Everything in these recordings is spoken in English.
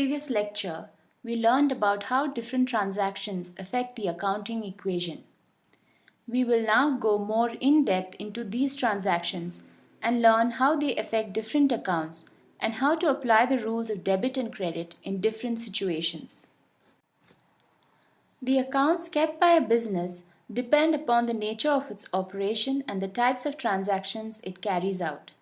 previous lecture, we learned about how different transactions affect the accounting equation. We will now go more in depth into these transactions and learn how they affect different accounts and how to apply the rules of debit and credit in different situations. The accounts kept by a business depend upon the nature of its operation and the types of transactions it carries out.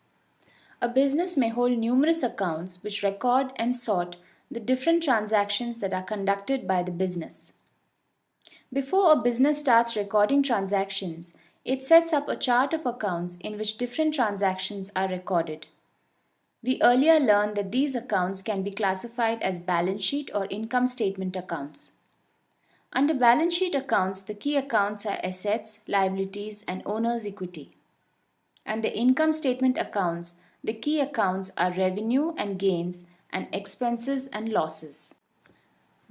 A business may hold numerous accounts which record and sort the different transactions that are conducted by the business. Before a business starts recording transactions, it sets up a chart of accounts in which different transactions are recorded. We earlier learned that these accounts can be classified as balance sheet or income statement accounts. Under balance sheet accounts, the key accounts are assets, liabilities, and owner's equity. Under income statement accounts, the key accounts are revenue and gains and expenses and losses.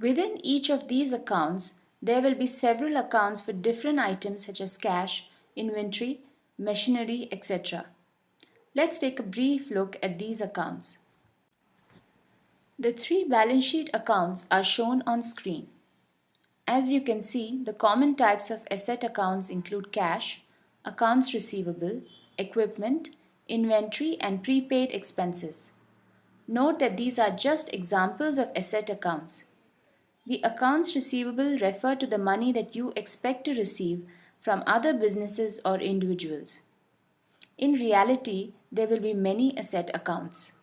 Within each of these accounts, there will be several accounts for different items such as cash, inventory, machinery, etc. Let's take a brief look at these accounts. The three balance sheet accounts are shown on screen. As you can see, the common types of asset accounts include cash, accounts receivable, equipment, inventory, and prepaid expenses. Note that these are just examples of asset accounts. The accounts receivable refer to the money that you expect to receive from other businesses or individuals. In reality, there will be many asset accounts.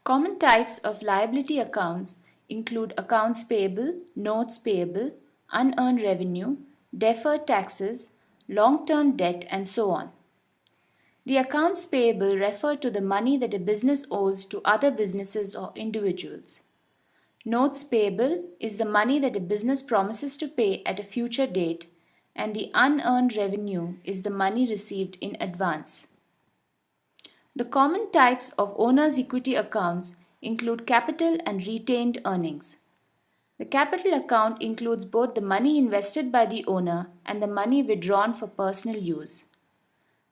Common types of liability accounts include accounts payable, notes payable, unearned revenue, deferred taxes, long-term debt, and so on. The accounts payable refer to the money that a business owes to other businesses or individuals. Notes payable is the money that a business promises to pay at a future date, and the unearned revenue is the money received in advance. The common types of owner's equity accounts include capital and retained earnings. The capital account includes both the money invested by the owner and the money withdrawn for personal use.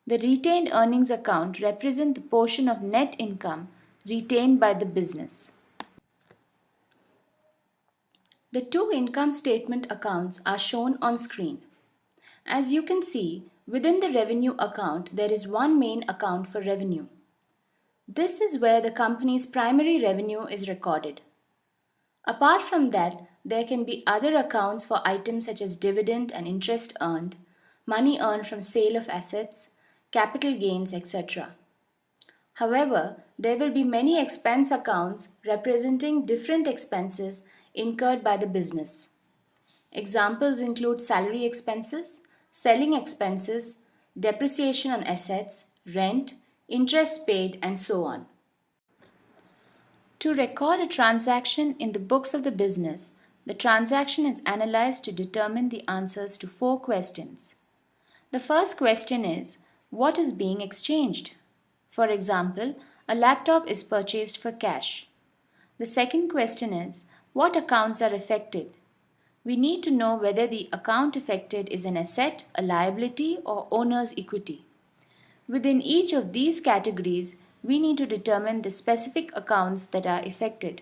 The retained earnings account represents the portion of net income retained by the business. The two income statement accounts are shown on screen. As you can see, within the revenue account, there is one main account for revenue. This is where the company's primary revenue is recorded. Apart from that, there can be other accounts for items such as dividend and interest earned, money earned from sale of assets, capital gains, etc. However, there will be many expense accounts representing different expenses incurred by the business. Examples include salary expenses, selling expenses, depreciation on assets, rent, interest paid, and so on. To record a transaction in the books of the business, the transaction is analyzed to determine the answers to 4 questions. The first question is, what is being exchanged? For example, a laptop is purchased for cash. The second question is, what accounts are affected? We need to know whether the account affected is an asset, a liability, or owner's equity. Within each of these categories, we need to determine the specific accounts that are affected.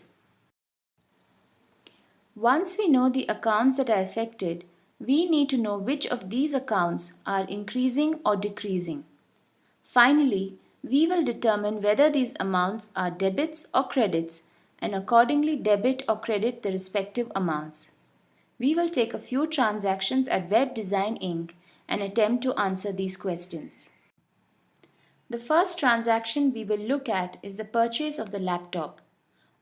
Once we know the accounts that are affected, we need to know which of these accounts are increasing or decreasing. Finally, we will determine whether these amounts are debits or credits and accordingly debit or credit the respective amounts. We will take a few transactions at Web Design Inc. and attempt to answer these questions. The first transaction we will look at is the purchase of the laptop.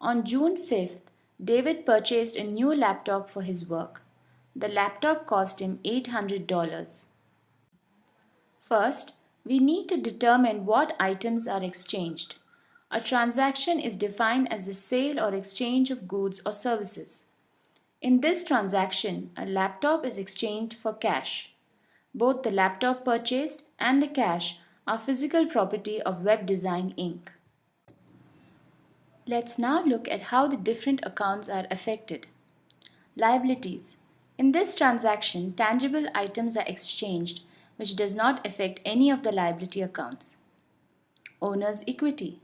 On June 5th, David purchased a new laptop for his work. The laptop cost him $800. First, we need to determine what items are exchanged. A transaction is defined as the sale or exchange of goods or services. In this transaction, a laptop is exchanged for cash. Both the laptop purchased and the cash are physical property of Web Design Inc. Let's now look at how the different accounts are affected. Liabilities. In this transaction, tangible items are exchanged, which does not affect any of the liability accounts. Owner's equity.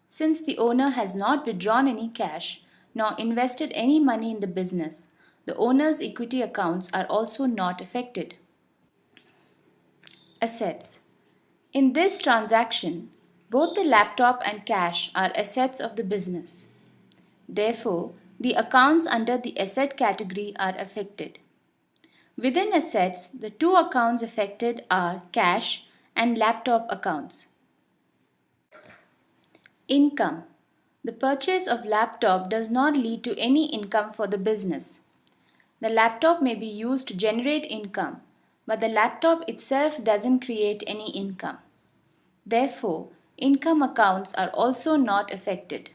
Since the owner has not withdrawn any cash nor invested any money in the business, the owner's equity accounts are also not affected. Assets. In this transaction, both the laptop and cash are assets of the business. Therefore, the accounts under the asset category are affected. Within assets, the two accounts affected are cash and laptop accounts. Income. The purchase of laptop does not lead to any income for the business. The laptop may be used to generate income, but the laptop itself doesn't create any income. Therefore, income accounts are also not affected.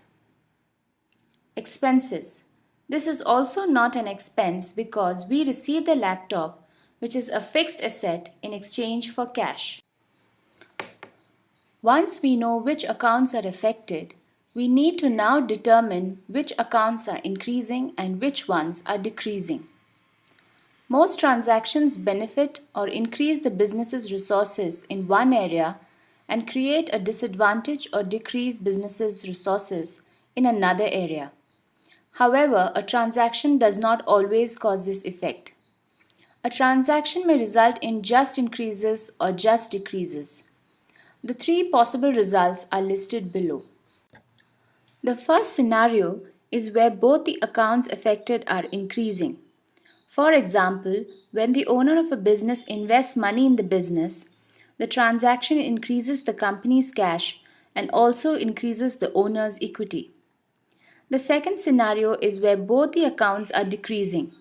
Expenses. This is also not an expense because we receive the laptop, which is a fixed asset, in exchange for cash. Once we know which accounts are affected, we need to now determine which accounts are increasing and which ones are decreasing. Most transactions benefit or increase the business's resources in one area and create a disadvantage or decrease business's resources in another area. However, a transaction does not always cause this effect. A transaction may result in just increases or just decreases. The three possible results are listed below. The first scenario is where both the accounts affected are increasing. For example, when the owner of a business invests money in the business, the transaction increases the company's cash and also increases the owner's equity. The second scenario is where both the accounts are decreasing.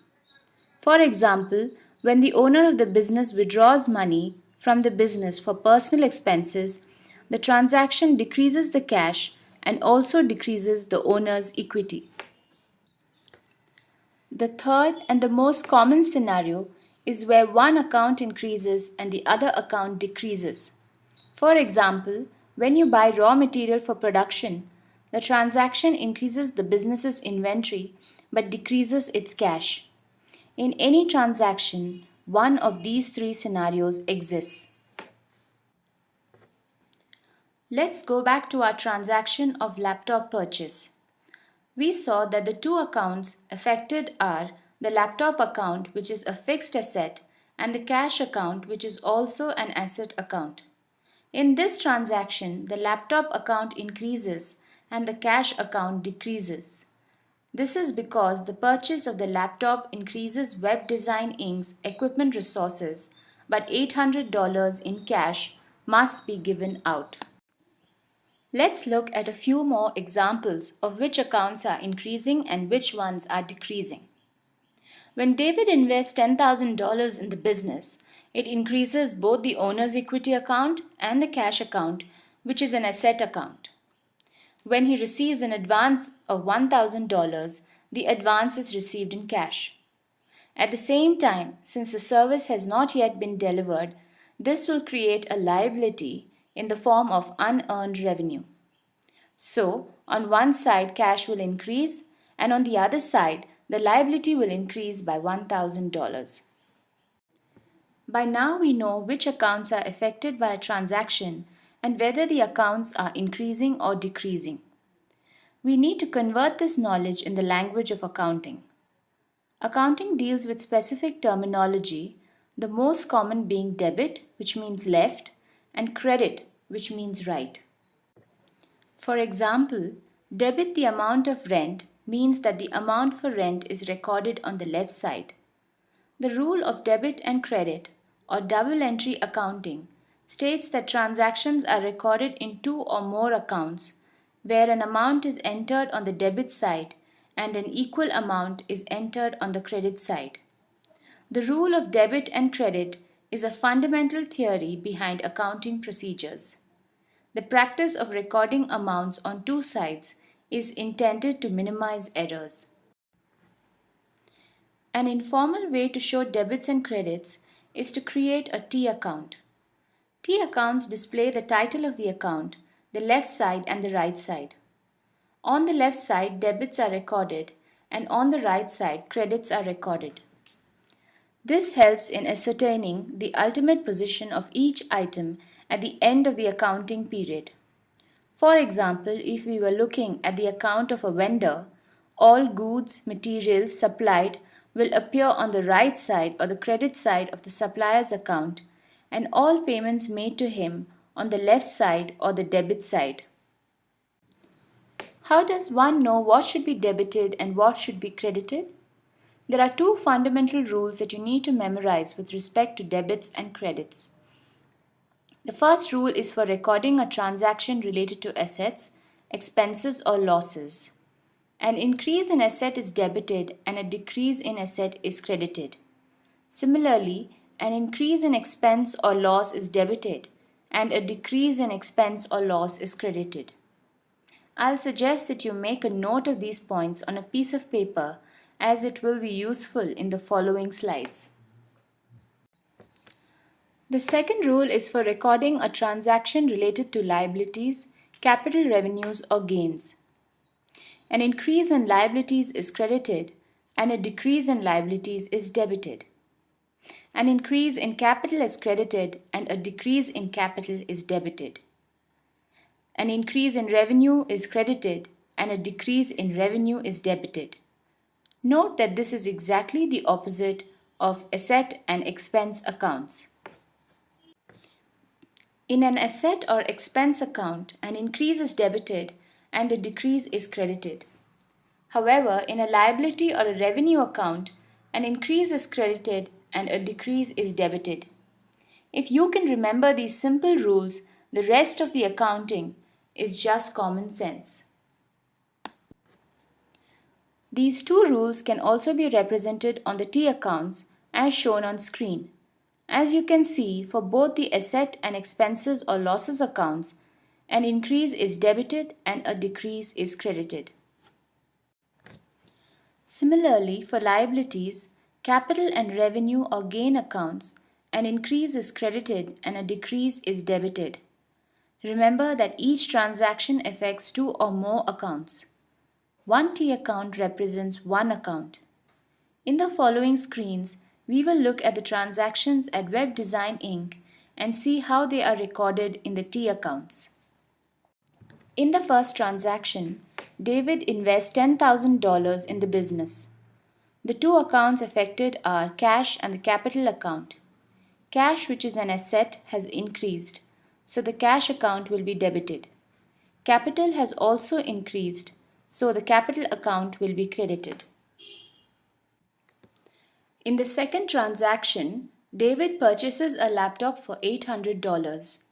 For example, when the owner of the business withdraws money from the business for personal expenses, the transaction decreases the cash and also decreases the owner's equity. The third and the most common scenario is where one account increases and the other account decreases. For example, when you buy raw material for production, the transaction increases the business's inventory but decreases its cash. In any transaction, one of these three scenarios exists. Let's go back to our transaction of laptop purchase. We saw that the two accounts affected are the laptop account, which is a fixed asset, and the cash account, which is also an asset account. In this transaction, the laptop account increases and the cash account decreases. This is because the purchase of the laptop increases Web Design Inc.'s equipment resources, but $800 in cash must be given out. Let's look at a few more examples of which accounts are increasing and which ones are decreasing. When David invests $10,000 in the business, it increases both the owner's equity account and the cash account, which is an asset account. When he receives an advance of $1,000, the advance is received in cash. At the same time, since the service has not yet been delivered, this will create a liability in the form of unearned revenue. So, on one side cash will increase and on the other side the liability will increase by $1,000. By now we know which accounts are affected by a transaction and whether the accounts are increasing or decreasing. We need to convert this knowledge in the language of accounting. Accounting deals with specific terminology, the most common being debit, which means left, and credit, which means right. For example, debit the amount of rent means that the amount for rent is recorded on the left side. The rule of debit and credit, or double entry accounting, states that transactions are recorded in two or more accounts, where an amount is entered on the debit side and an equal amount is entered on the credit side. The rule of debit and credit is a fundamental theory behind accounting procedures. The practice of recording amounts on two sides is intended to minimize errors. An informal way to show debits and credits is to create a T account. T accounts display the title of the account, the left side and the right side. On the left side, debits are recorded, and on the right side, credits are recorded. This helps in ascertaining the ultimate position of each item at the end of the accounting period. For example, if we were looking at the account of a vendor, all goods, materials supplied will appear on the right side or the credit side of the supplier's account, and all payments made to him on the left side or the debit side. How does one know what should be debited and what should be credited? There are two fundamental rules that you need to memorize with respect to debits and credits. The first rule is for recording a transaction related to assets, expenses, or losses. An increase in asset is debited and a decrease in asset is credited. Similarly, an increase in expense or loss is debited and a decrease in expense or loss is credited. I'll suggest that you make a note of these points on a piece of paper as it will be useful in the following slides. The second rule is for recording a transaction related to liabilities, capital revenues, or gains. An increase in liabilities is credited and a decrease in liabilities is debited. An increase in capital is credited and a decrease in capital is debited. An increase in revenue is credited and a decrease in revenue is debited. Note that this is exactly the opposite of asset and expense accounts. In an asset or expense account, an increase is debited and a decrease is credited. However, in a liability or a revenue account, an increase is credited and a decrease is debited. If you can remember these simple rules, the rest of the accounting is just common sense. These two rules can also be represented on the T accounts as shown on screen. As you can see, for both the asset and expenses or losses accounts, an increase is debited and a decrease is credited. Similarly, for liabilities, capital and revenue or gain accounts, an increase is credited and a decrease is debited. Remember that each transaction affects two or more accounts. One T account represents one account. In the following screens, we will look at the transactions at Web Design Inc. and see how they are recorded in the T accounts. In the first transaction, David invests $10,000 in the business. The two accounts affected are cash and the capital account. Cash, which is an asset, has increased, so the cash account will be debited. Capital has also increased, so the capital account will be credited. In the second transaction, David purchases a laptop for $800.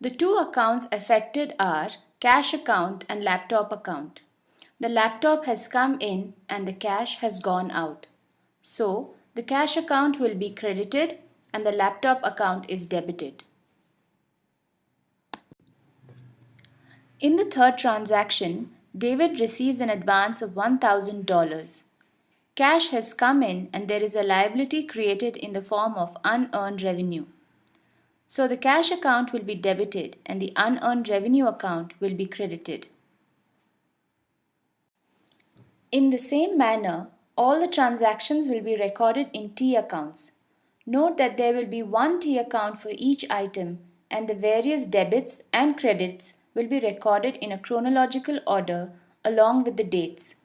The two accounts affected are cash account and laptop account. The laptop has come in and the cash has gone out. So, the cash account will be credited and the laptop account is debited. In the third transaction, David receives an advance of $1,000. Cash has come in and there is a liability created in the form of unearned revenue. So the cash account will be debited and the unearned revenue account will be credited. In the same manner, all the transactions will be recorded in T accounts. Note that there will be one T account for each item and the various debits and credits will be recorded in a chronological order along with the dates.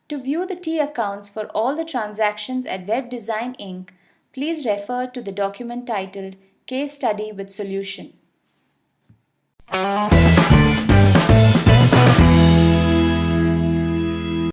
To view the T accounts for all the transactions at Web Design Inc., please refer to the document titled Case Study with Solution.